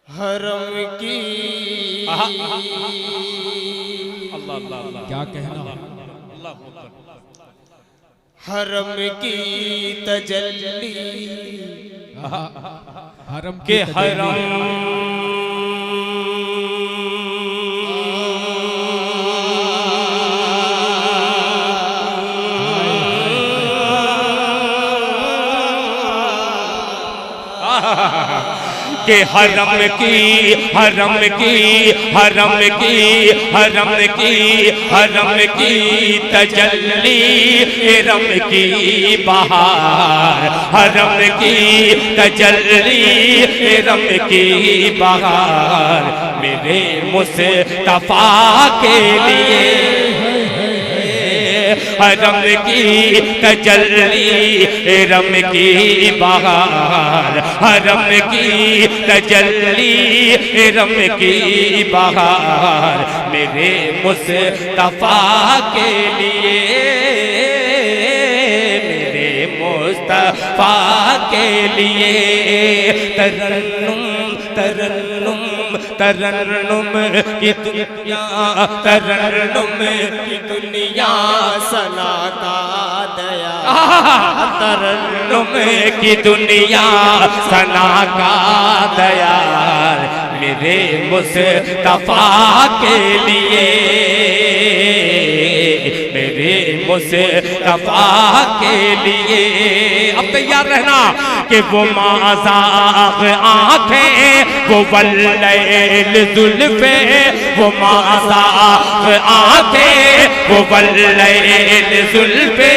हरम की अल्लाह अल्लाह अल्लाह क्या कहना, अल्लाह अकबर। हरम की तजल्ली हरम के की हरम के हरम की हरम की हरम की हरम की हरम की तजल्ली हरम की बहार हरम की तजल्ली हरम की बहार मेरे मुस्तफा के लिए हरम की तजल्ली हरम की बहार हरम की तजल्ली हरम की बहार मेरे मुस्तफा के लिए मेरे मुस्तफा के लिए तरन्नुम तरन्नुम तरन्नुम की दुनिया तरन्नुम की दुनिया सना का दया तरन्नुम की दुनिया सना का दया मेरे मुस्तफा के लिए मेरे मुस्तफा के लिए। अब तैयार रहना कि वो माज़ाग आंखें वो वल्लैल जुल्फे वो माज़ाग आंखें वो वल्लैल जुल्फे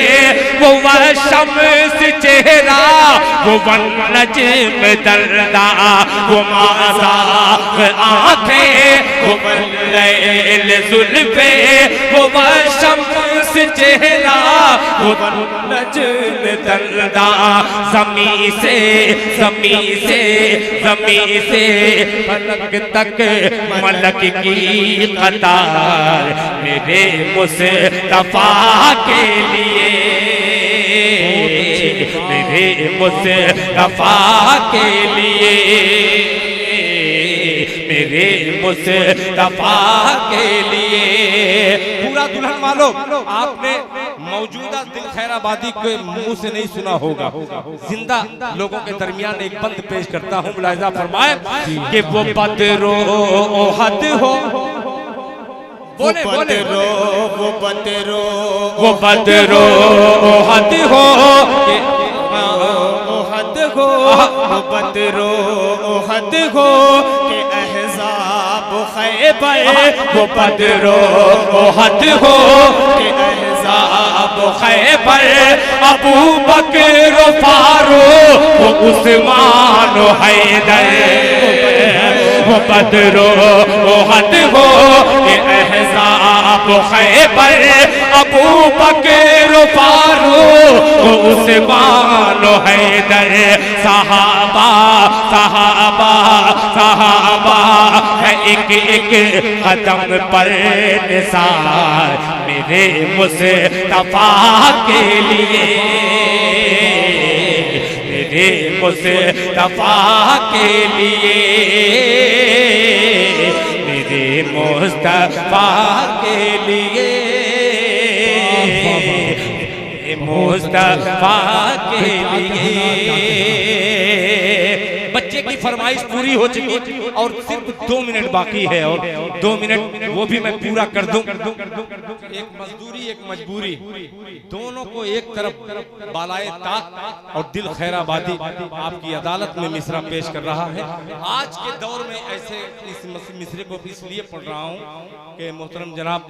वो शम्स चेहरा वो नज्म दर्दा वो माज़ाग आंखें वो वल्लैल जुल्फे वो शम्स चेहरा वो नज्म दर्दा ज़मीं से ज़मीं से ज़मीं से फलक तक मलक की कतार मेरे मुस्तफा के लिए मेरे मुस्तफा के लिए मेरे मुस्तफा के लिए। पूरा दुल्हन वालों आपने मौजूदा दिल खैराबादी के मुंह से नहीं सुना होगा, जिंदा लोगों के दरमियान एक बंद पेश करता हूँ, मुलाहिजा फरमाए कि वो बदरो हद हो बोले बोले वो बदरो वो बदरो हद हो हद हो वो बदरो हद हो के अहज़ाब खैबर वो बदरो हद हो के अहज़ाब खैबर अबू बकर फारूक वो उस्मान हैदर वो बदरो हद हो के अहज़ाब खैबर अबू बकर फारूक वो उस्मान हैदर सहाबा सहाबा सहाबा है एक एक कदम पर निसार मेरे मुस्तफा के लिए मेरे मुस्तफा के लिए मेरे मुस्तफा के लिए मुस्तफा के लिए। बच्चे की फरमाइश पूरी हो चुकी और सिर्फ 2 मिनट बाकी है और 2 मिनट वो भी मैं पूरा कर दूं। एक मजदूरी एक मजबूरी दोनों को एक तरफ बालाए ताक और दिल खैराबादी आपकी अदालत में मिसरा पेश कर रहा है। आज के दौर में ऐसे इस मिसरे को इसलिए पढ़ रहा हूँ कि मोहतरम जनाब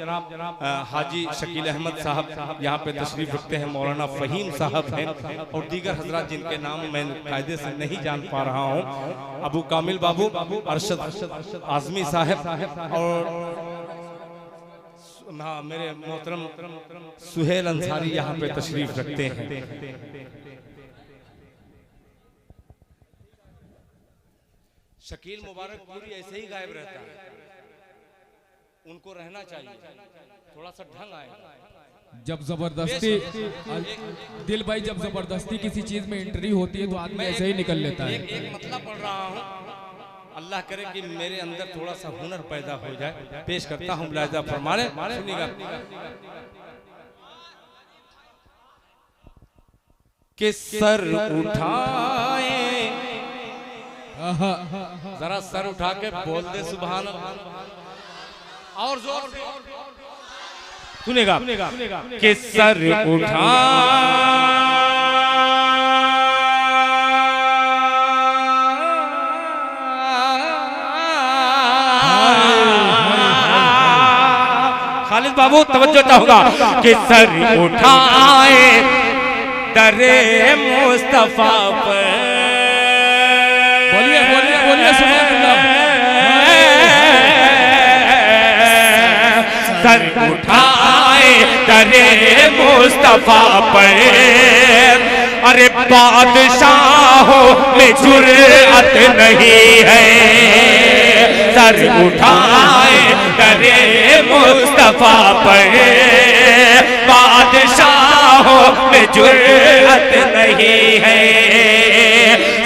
हाजी शकील अहमद साहब यहाँ पे तशरीफ रखते हैं, मौलाना फ़हीम साहब हैं और दीगर हजरात जिनके नाम मैं कायदे से नहीं जान पा रहा हूँ, अबू कामिल बाबू, अरशद आज़मी साहब और मेरे मोहतरम सुहेल अंसारी यहाँ पे तशरीफ रखते हैं। शकील मुबारक पूरी ऐसे ही गायब रहता है, उनको रहना चाहिए, थोड़ा सा ढंग आए। जब जबरदस्ती दिल भाई जब जबरदस्ती किसी चीज में एंट्री होती है तो आदमी ऐसे ही निकल लेता है। एक मतलब पढ़ रहा अल्लाह करे कि मेरे अंदर थोड़ा सा हुनर पैदा हो जाए। पेश करता हूँ मुलाहिजा फरमाने, सुनिएगा कि सर उठाए, जरा सर उठा के बोल दे सुभान अल्लाह और जोर से सुनेगा कि सर उठा खालिद बाबू तवज्जो चाहूंगा कि सर उठाए दरे मुस्तफा पर, बोलिए बोलिए बोलिए सुभान अल्लाह। सर उठाए दरे मुस्तफा पर, अरे बादशाहों में जुर्अत नहीं है। सर उठाए दरे मुस्तफा पर, बादशाहों में जुर्अत नहीं है।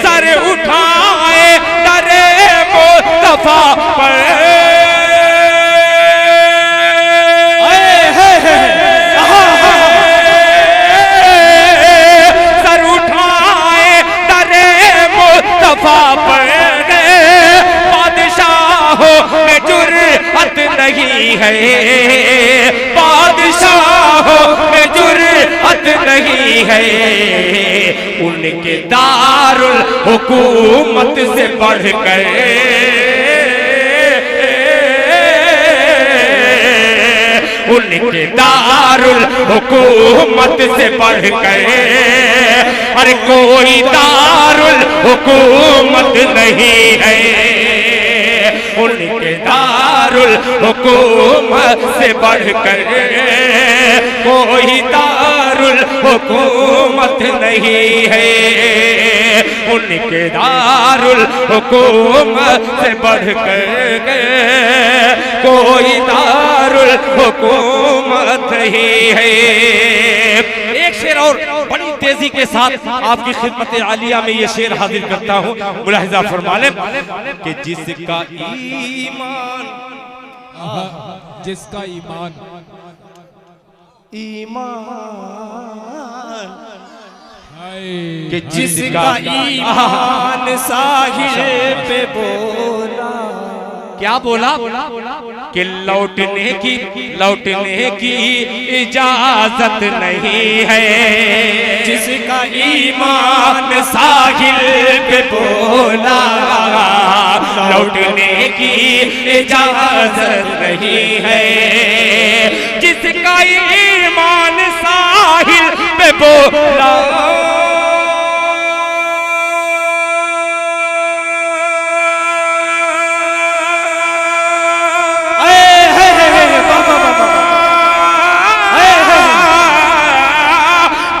सर उठाए दरे मुस्तफा पर, सर उठाए दरे मुस्तफा पर, बादशाहों में जुर्अत नहीं है। बादशाहों में जुर्अत नहीं है। उनके दारुल हुकूमत से बढ़कर, उनके दारुल हुकूमत से बढ़कर, अरे कोई दारुल हुकूमत नहीं है। उनके दारुल हुकूमत से बढ़कर कोई दारुल हुकूमत नहीं है। उनके दारुल हुकूमत से बढ़कर कोई दारुल हुकूमत नहीं है। एक शेर और बड़ी तेजी के साथ आपकी खिदमत आलिया में ये शेर हाजिर करता हूँ, मुलाहिजा फरमा लें कि जिसका ईमान, जिसका ईमान कि जिसका ईमान साहिल पे बोला, क्या बोला कि लौटने की इजाजत नहीं है। जिसका ईमान साहिल पे बोला, लौटने की इजाजत नहीं है। जिसका ईमान साहिल पे बोला,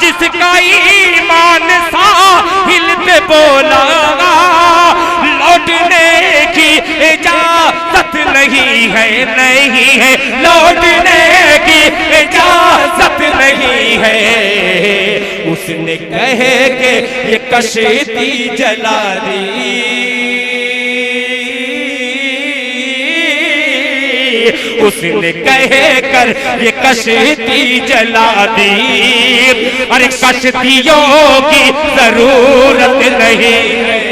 जिसका ईमान साहिल पे बोला, लौटने की इजाजत नहीं है, नहीं है, लौटने की इजाजत नहीं है। उसने कहे कि ये कश्ती जला दी, उसने कहे कर ये कश्ती जला दी। अरे कश्तियों की जरूरत नहीं है।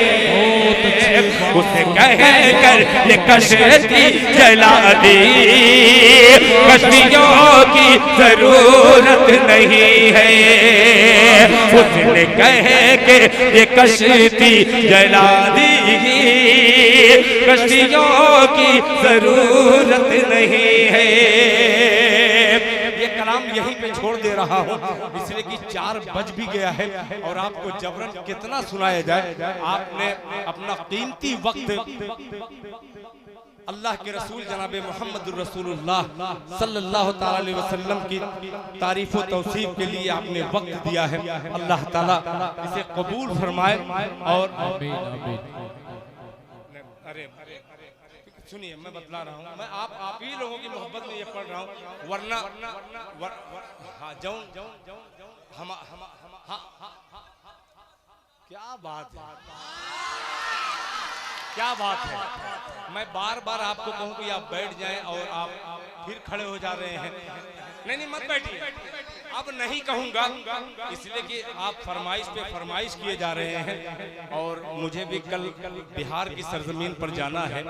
उसे कहे कर ये कश्ती जला दी, कश्तियों की जरूरत नहीं है। उसने कहे कि ये कश्ती जला दी, कश्तियों की जरूरत नहीं है। ये कलाम यहीं पे छोड़ दे रहा हूँ इसलिए कि 4 बज भी गया है और आपको जबरन कितना सुनाया जाए। आपने अपना कीमती वक्त अल्लाह के रसूल जनाबे मोहम्मद रसूलुल्लाह सल्लल्लाहु ताला अलैहि वसल्लम की तारीफ व तौसीफ के लिए आपने वक्त दिया है। अल्लाह ताला इसे कबूल फरमाए। और अरे सुनिए, मैं बतला रहा हूँ, मैं आप ही लोगों की मोहब्बत में ये पढ़ रहा हूँ, वरना हाँ जाऊं हम क्या बात है। क्या बात है। मैं बार बार आपको कहूं कि आप बैठ जाएं और आप फिर खड़े हो जा रहे हैं। नहीं मत बैठिए, अब नहीं कहूंगा, इसलिए कि आप फरमाइश पे फरमाइश किए जा रहे हैं और मुझे भी कल बिहार की सरजमीन पर जाना है।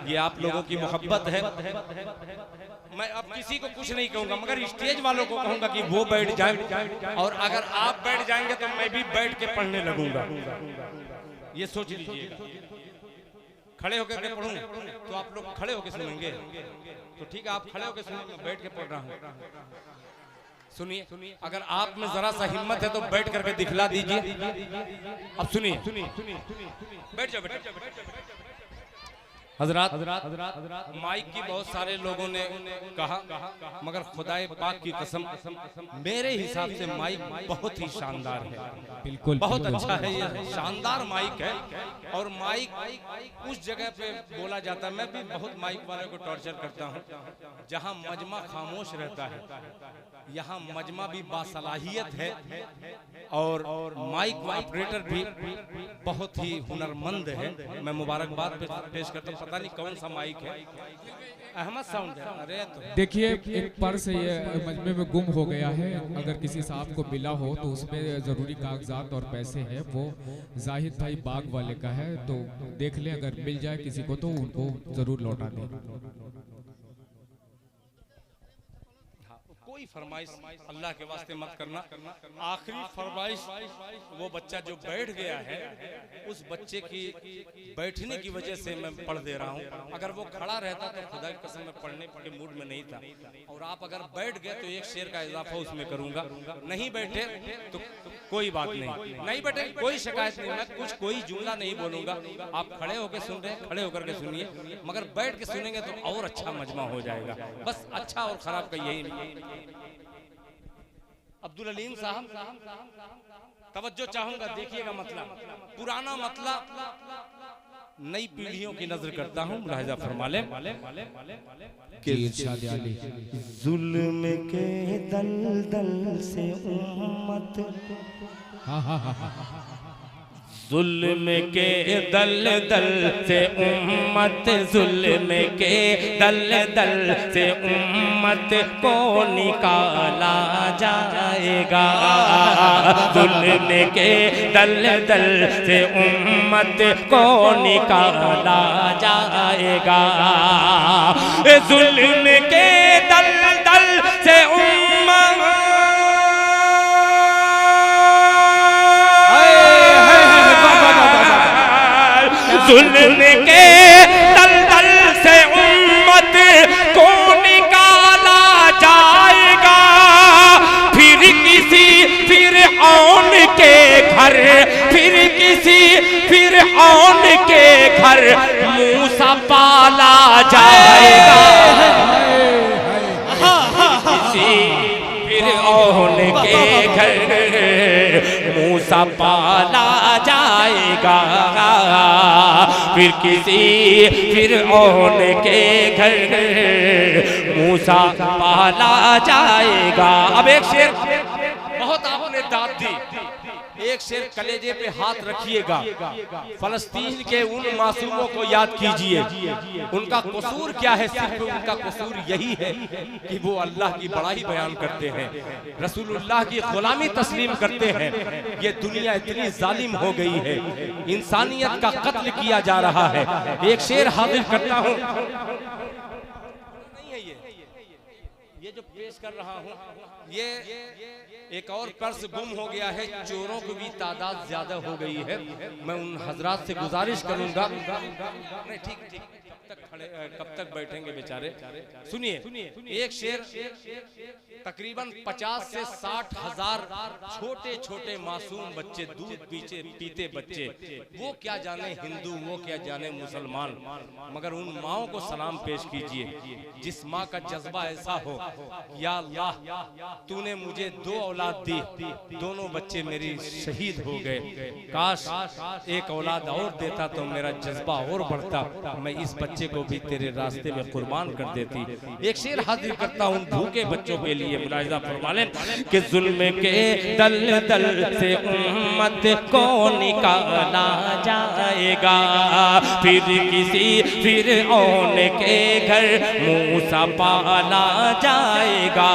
ये आप लोगों की मोहब्बत है। मैं अब किसी को कुछ नहीं कहूंगा, मगर स्टेज वालों को कहूंगा कि वो बैठ जाएं, और अगर आप बैठ जाएंगे तो मैं भी बैठ के पढ़ने लगूंगा। ये सोच लीजिए। खड़े होकर के पढ़ूं तो आप लोग खड़े होकर सुनेंगे, तो ठीक है आप खड़े होकर सुनिए, मैं बैठ के पढ़ रहा हूं। सुनिए, अगर आप में जरा सा हिम्मत है तो बैठ करके दिखला दीजिए। अब सुनिए, बैठ जाओ बैठ। हजरात, माइक की बहुत सारे लोगों ने कहा, मगर खुदाए पाक की कसम मेरे हिसाब से माइक बहुत ही शानदार है। बिल्कुल बहुत अच्छा है, ये शानदार माइक है। और माइक उस जगह पे बोला जाता है, मैं भी बहुत माइक वाले को टॉर्चर करता हूँ जहाँ मजमा खामोश रहता है। यहाँ मजमा भी बासलाहियत है और माइक ऑपरेटर भी बहुत ही हुनरमंद है। मैं मुबारकबाद पेश करता हूँ। पता नहीं कौन सा माइक है, अहमद साउंड है। अरे तो देखिए, एक पर्स ये मजमे में गुम हो गया है। अगर किसी साहब को मिला हो तो उसमें जरूरी कागजात और पैसे हैं। वो जाहिद भाई बाग वाले का है, तो देख ले, अगर मिल जाए किसी को तो उनको जरूर लौटा दें। कोई फरमाइश अल्लाह के वास्ते मत करना। आखिरी फरमाइश, वो बच्चा जो बैठ गया है उस बच्चे की बैठने की वजह से मैं पढ़ दे रहा हूँ। अगर वो खड़ा रहता तो खुदा की कसम में पढ़ने के मूड में नहीं था। और आप अगर बैठ गए तो एक शेर का इजाफा उसमें करूंगा। नहीं बैठे तो कोई बात नहीं बैठे कोई शिकायत नहीं, मैं कोई जुमला नहीं बोलूंगा। आप खड़े होकर सुन रहे हैं, खड़े होकर के सुनिए, मगर बैठ के सुनेंगे तो और अच्छा मजमा हो जाएगा। बस अच्छा और खराब का यही नहीं। अब्दुल अलीम साहब, तवज्जो चाहूंगा, देखिएगा मतलब पुराना मतलब नई पीढ़ियों की नजर करता हूँ, मुलाहिजा फरमा ले। जुल्म के दलदल से उम्मत, जुल्म के दलदल से उम्मत, जुल्म के दलदल से उम्मत को निकाला जाएगा। जुल्म के दलदल से उम्मत को निकाला जाएगा। जुल्म के दलदल से उम्मत, जुल्म के दलदल से उम्मत को निकाला जाएगा। फिर किसी फिरऔन के घर, फिर किसी फिरऔन के घर मूसा पाला जाएगा। किसी फिरऔन के घर मूसा पाला जाएगा। फिर किसी फिरऔन के घर मूसा पाला जाएगा। अब एक शेर, बहुत आपने दाद दी, एक शेर कलेजे पे हाथ रखिएगा। फलस्तीन के उन मासूमों को याद कीजिए। उनका कसूर क्या है? सिर्फ उनका कसूर यही है कि वो अल्लाह की बड़ाई बयान करते हैं, रसूलुल्लाह की गुलामी तस्लीम करते हैं। ये दुनिया इतनी जालिम हो गई है, इंसानियत का कत्ल किया जा रहा है। एक शेर हाजिर करता हूँ, ये जो पेश कर रहा हूँ, ये एक और पर्स गुम हो गया है। चोरों की भी तादाद ज्यादा हो गई है। मैं उन हजरात से गुजारिश करूंगा, नहीं ठीक कब तक बैठेंगे बेचारे। सुनिए, एक शेर, तकरीबन 50 से 60 हजार छोटे छोटे मासूम बच्चे, दूध पीते बच्चे, वो क्या जाने हिंदू, वो क्या जाने मुसलमान, मगर उन माओं को सलाम पेश कीजिए जिस माँ का जज्बा ऐसा हो, या अल्लाह तूने मुझे 2 औलाद दी, दोनों बच्चे मेरी शहीद हो गए, काश एक औलाद और देता तो मेरा जज्बा और बढ़ता, मैं इस बच्चे बच्चे को भी तेरे रास्ते में कुर्बान कर देती। एक शेर हाजिर करता हूँ भूखे बच्चों के लिए, मुलाहिजा फरमा लें कि जुल्म के दल दल से उम्मत को निकाला जाएगा, फिर किसी फिरऔन के घर मूसा पाला जाएगा,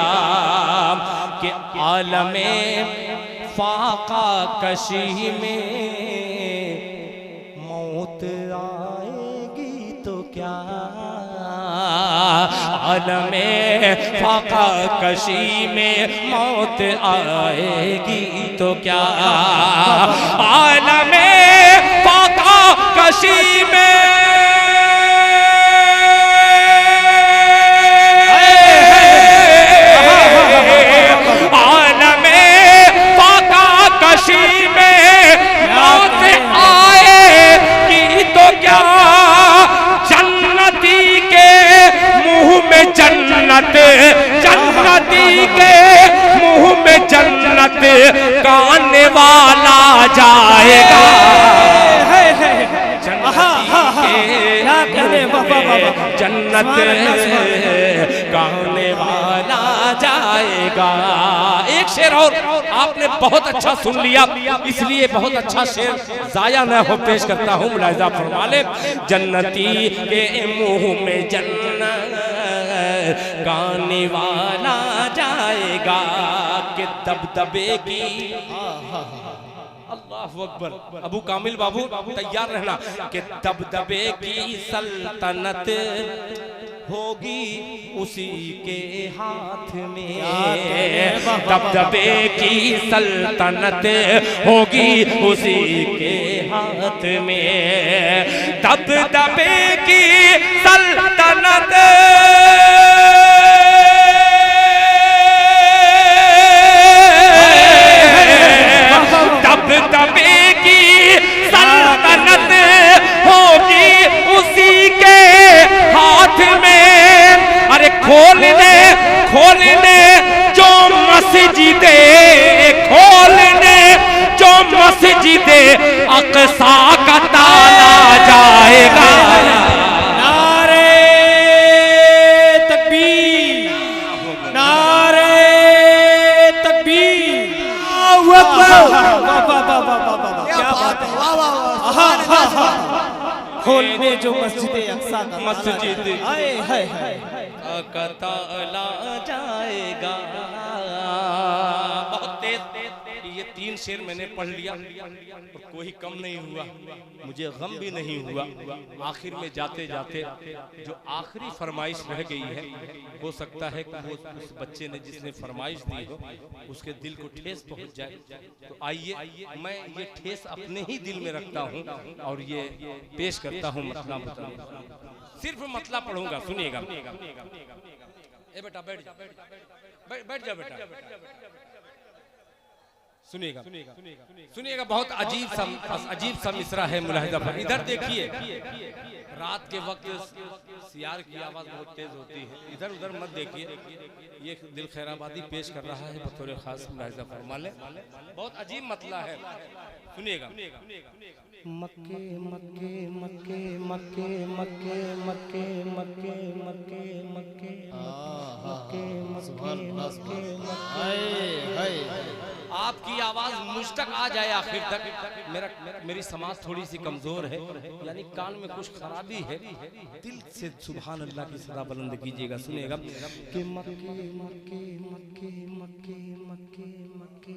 कि आलमे फाका कशी में मौत आएगी तो क्या, आलमे फाका कशी में मौत आएगी तो क्या, आलमे फाका कशी में कशी में मौत आएगी तो क्या, जन्नती के मुंह में जन्नत, जन्नती के मुंह में जन्नत का आने वाला जाएगा, जन्नत गाने वाला जाएगा। एक शेर और आपने बहुत अच्छा सुन लिया, इसलिए बहुत अच्छा शेर जाया न हो पेश करता हूँ, मुलाहिजा फरमा ले। जन्नती के मुंह में जन्नत गाने वाला जाएगा, कि दबदबे की अल्लाहु अकबर। अबू कामिल बाबू तैयार रहना कि दबदबे की सल्तनत होगी उसी के हाथ में, दबदबे की सल्तनत होगी उसी के हाथ में, दबदबे की सल्तनत दबदबे की सल्तनत होगी उसी के हाथ में। अरे खोलने खोलने जो मस्जिदे, खोलने जो मस्जिदे अक़सा का ताला जाएगा, नारे तकबीर, नारे तकबीर, क्या बात है, खोलने जो मस्जिद अक़सा का मस्जिद का ताला जाएगा। बहुत तेज ये 3 शेर मैंने पढ़ लिया और कोई कम नहीं हुआ, मुझे गम भी नहीं हुआ। आखिर में जाते जाते जो आखिरी फरमाइश रह गई है, हो सकता है कि वो उस बच्चे ने जिसने फरमाइश दी हो उसके दिल को ठेस पहुंच जाए। तो आइए मैं ये ठेस अपने ही दिल में रखता हूँ और ये पेश करता हूँ मतला बताऊँ, सिर्फ मतला पढ़ूंगा, सुनिएगा। ए बेटा बैठ जा, बैठ जा बेटा, सुनिएगा सुनिएगा। बहुत अजीब सा मिसरा है, मुलाहिजा पर। इधर देखिए, रात के वक्त सियार की आवाज बहुत तेज होती है, इधर उधर मत देखिए। ये दिल खैराबादी पेश कर रहा है बतौर खास, मुलाहिजा फरमा ले। बहुत अजीब मतला है, सुनिएगा। मक्के मक्के मक्के मक्के मक्के मक्के मक्के मक्के मक्के मक्के मक्के। आपकी आवाज मुझ तक आ जाए आखिर तक। मेरी समाज थोड़ी सी कमजोर है, यानी कान में कुछ खराबी है। दिल से सुभान अल्लाह की सदा बुलंद कीजिएगा, सुनिएगा कि मक्के मक्के मक्के मक्के मक्के मक्के मक्के।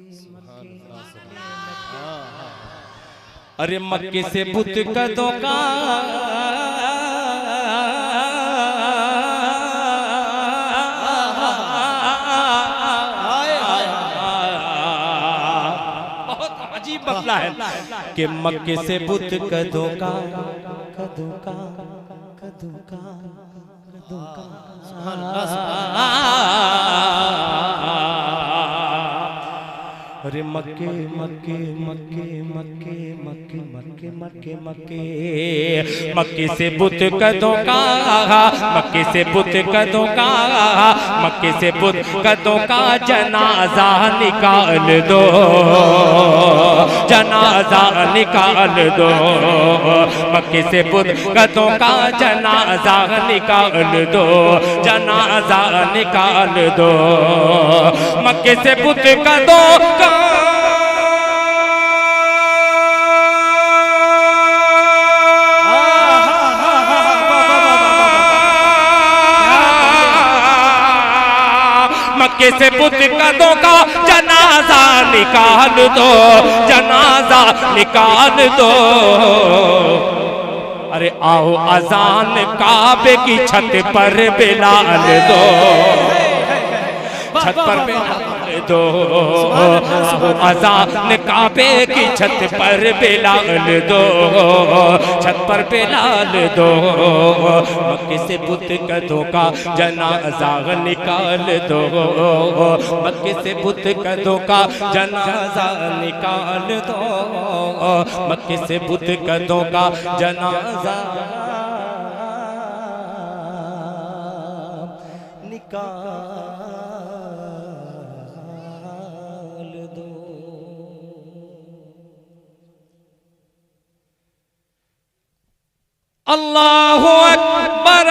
अरे मक्के से बुत कदों का मसला है कि मक्के से बुत कदों का कदों का कदों का कदों का। अरे मक्के मक्के मक्के मक्के मक्के मक्के मक्के मक्के मक्के से बुत कदों का, मक्के से बुत कदों का, मक्के से बुत कदों का जनाजा निकाल दो, जना जनाजा निकाल दो, मक्के से बुतकदों का जनाजा निकाल दो, जनाजा निकाल दो, मक्के से बुतकदों का मक्के से बुतकदों का जनाजा निकाल दो, जनाजा निकाल दो। अरे आओ अजान काबे की छत पर बिलाल दो, छत पर बिलाल दो, आओ अजान काबे की छत पर बिलाल दो, छत पर बिलाल दो, मक्के से बुतकदों का जनाजा निकाल दो, मक्के से बुतकदों का जनाजा निकाल दो, मक्के से बुतकदों का जनाजा निकाल दो। अल्लाहु अकबर,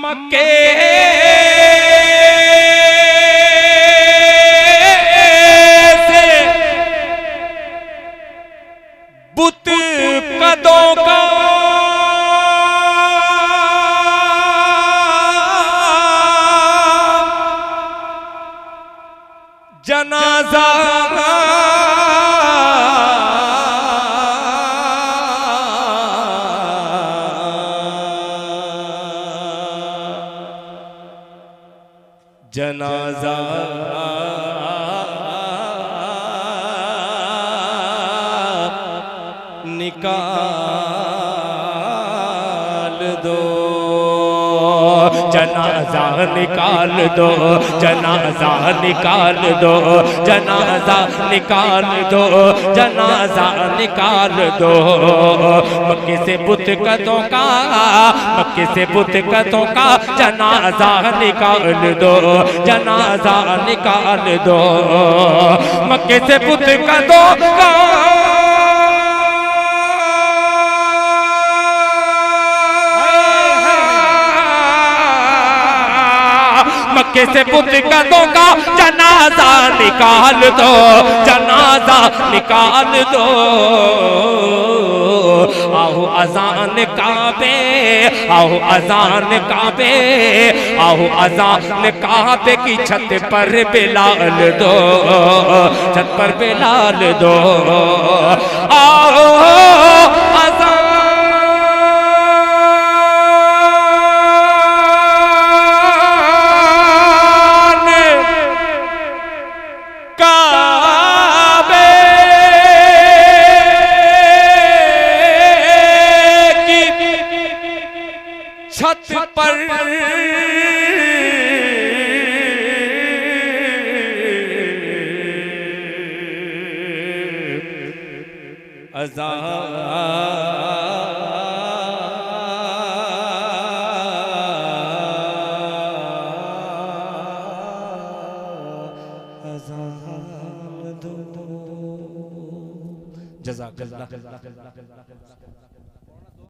मक्के से बुतकदों का जनाजा जनाजा निकाल दो, जनाजा निकाल दो, जनाजा निकाल दो, जनाजा निकाल दो, जनाजा निकाल दो, मक्के से बुतकदों का, मक्के से बुतकदों का जनाजा निकाल दो, जनाजा निकाल दो, मक्के से बुतकदों का मक्के से बुतकदों का जनाजा निकाल दो, जनाजा निकाल दो, आओ अजान काबे, आओ अजान काबे, आओ अजान काबे की छत पर बिलाल दो, छत पर बिलाल दो, आओ अजान छत पर अज़ान दो। जज़ाकल्लाह।